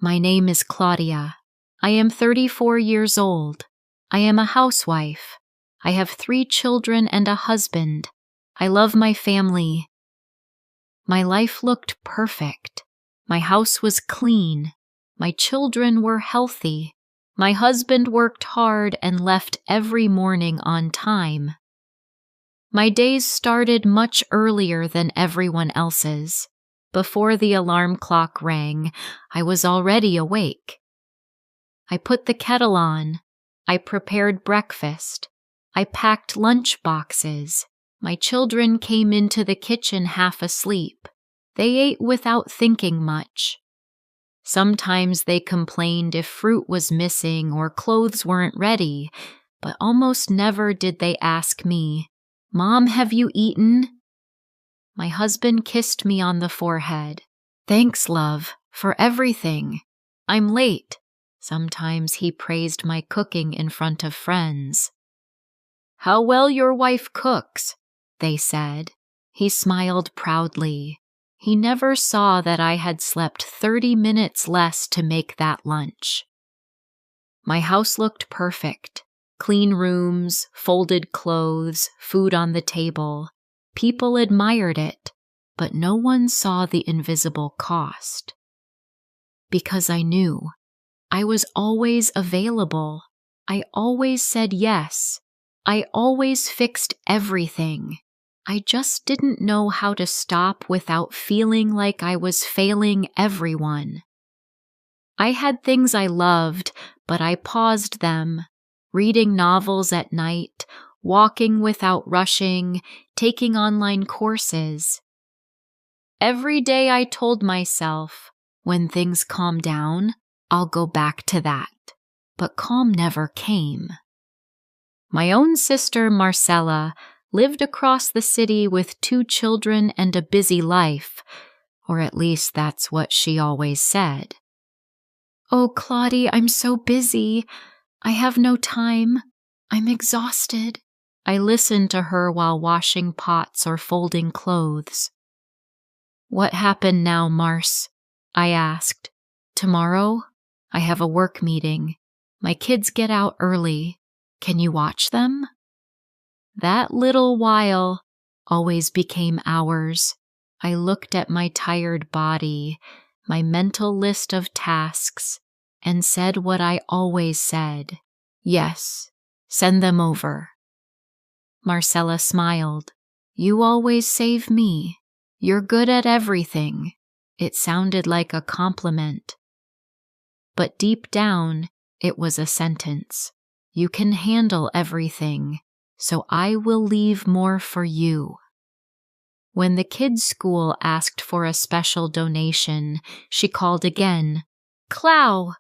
My name is Claudia. I am 34 years old. I am a housewife. I have 3 children and a husband. I love my family. My life looked perfect. My house was clean. My children were healthy. My husband worked hard and left every morning on time. My days started much earlier than everyone else's. Before the alarm clock rang, I was already awake. I put the kettle on. I prepared breakfast. I packed lunch boxes. My children came into the kitchen half asleep. They ate without thinking much. Sometimes they complained if fruit was missing or clothes weren't ready, but almost never did they ask me, "Mom, have you eaten?" My husband kissed me on the forehead. "Thanks, love, for everything. I'm late." Sometimes he praised my cooking in front of friends. "How well your wife cooks," they said. He smiled proudly. He never saw that I had slept 30 minutes less to make that lunch. My house looked perfect. Clean rooms, folded clothes, food on the table. People admired it, but no one saw the invisible cost. Because I knew. I was always available. I always said yes. I always fixed everything. I just didn't know how to stop without feeling like I was failing everyone. I had things I loved, but I paused them. Reading novels at night, walking without rushing, taking online courses. Every day I told myself, when things calm down, I'll go back to that. But calm never came. My own sister, Marcella, lived across the city with 2 children and a busy life, or at least that's what she always said. "Oh, Claudie, I'm so busy. I have no time. I'm exhausted." I listened to her while washing pots or folding clothes. "What happened now, Mars?" I asked. "Tomorrow? I have a work meeting. My kids get out early. Can you watch them?" That little while always became hours. I looked at my tired body, my mental list of tasks, and said what I always said. "Yes, send them over." Marcella smiled. "You always save me. You're good at everything." It sounded like a compliment. But deep down, it was a sentence. "You can handle everything, so I will leave more for you." When the kids' school asked for a special donation, she called again. "Clau,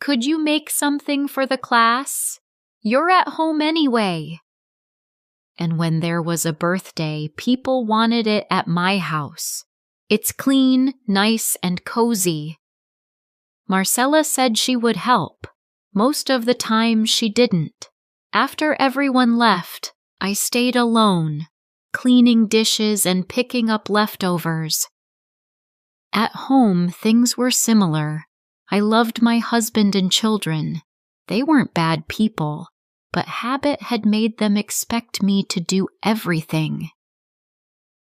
could you make something for the class? You're at home anyway." And when there was a birthday, people wanted it at my house. It's clean, nice, and cozy. Marcella said she would help. Most of the time, she didn't. After everyone left, I stayed alone, cleaning dishes and picking up leftovers. At home, things were similar. I loved my husband and children. They weren't bad people, but habit had made them expect me to do everything.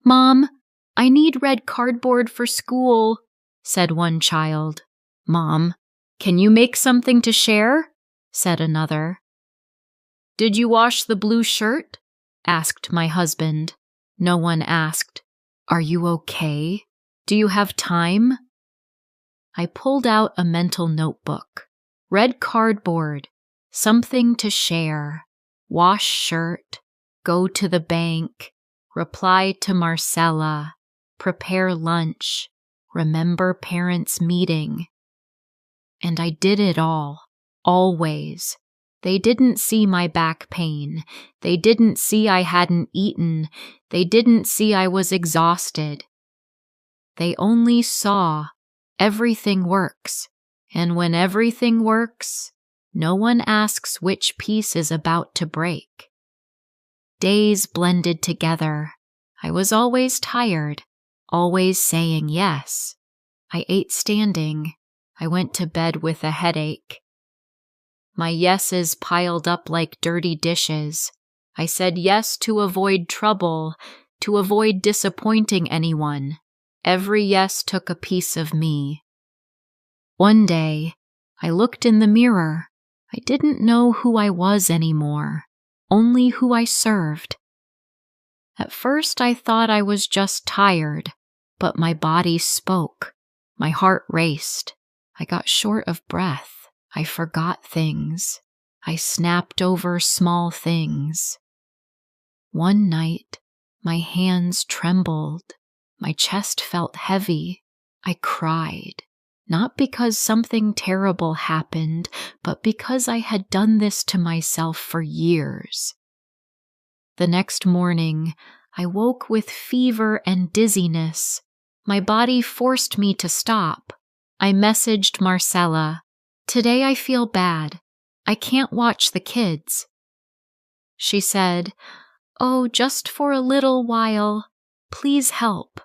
"Mom, I need red cardboard for school," said one child. "Mom, can you make something to share?" said another. "Did you wash the blue shirt?" asked my husband. No one asked, "Are you okay? Do you have time?" I pulled out a mental notebook. Red cardboard, something to share, wash shirt, go to the bank, reply to Marcella, prepare lunch, remember parents' meeting. And I did it all, always. They didn't see my back pain. They didn't see I hadn't eaten. They didn't see I was exhausted. They only saw everything works. And when everything works, no one asks which piece is about to break. Days blended together. I was always tired, always saying yes. I ate standing. I went to bed with a headache. My yeses piled up like dirty dishes. I said yes to avoid trouble, to avoid disappointing anyone. Every yes took a piece of me. One day, I looked in the mirror. I didn't know who I was anymore, only who I served. At first, I thought I was just tired, but my body spoke. My heart raced. I got short of breath. I forgot things. I snapped over small things. One night, my hands trembled. My chest felt heavy. I cried, not because something terrible happened, but because I had done this to myself for years. The next morning, I woke with fever and dizziness. My body forced me to stop. I messaged Marcella, "Today I feel bad. I can't watch the kids." She said, "Oh, just for a little while. Please help."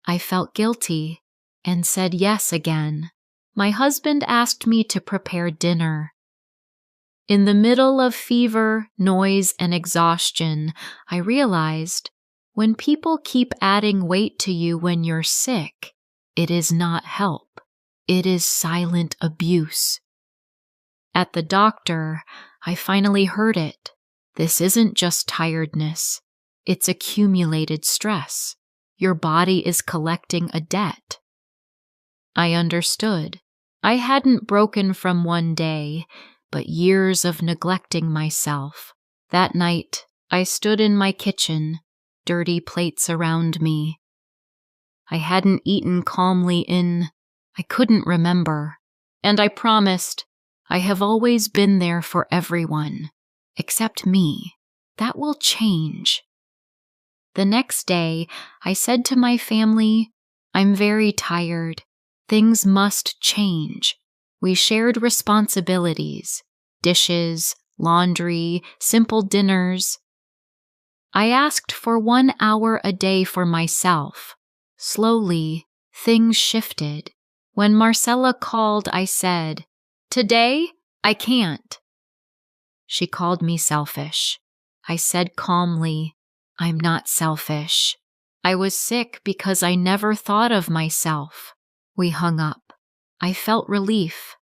I felt guilty and said yes again. My husband asked me to prepare dinner. In the middle of fever, noise, and exhaustion, I realized when people keep adding weight to you when you're sick, it is not help. It is silent abuse. At the doctor, I finally heard it. This isn't just tiredness. It's accumulated stress. Your body is collecting a debt. I understood. I hadn't broken from one day, but years of neglecting myself. That night, I stood in my kitchen, dirty plates around me. I hadn't eaten calmly I couldn't remember, and I promised, I have always been there for everyone, except me. That will change. The next day, I said to my family, I'm very tired. Things must change. We shared responsibilities, dishes, laundry, simple dinners. I asked for 1 hour a day for myself. Slowly, things shifted. When Marcella called, I said, "Today, I can't." She called me selfish. I said calmly, I'm not selfish. I was sick because I never thought of myself. We hung up. I felt relief.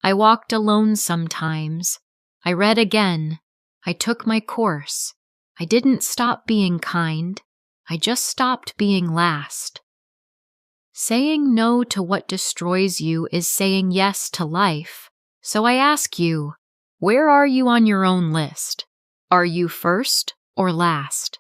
I walked alone sometimes. I read again. I took my course. I didn't stop being kind. I just stopped being last. Saying no to what destroys you is saying yes to life. So I ask you, where are you on your own list? Are you first or last?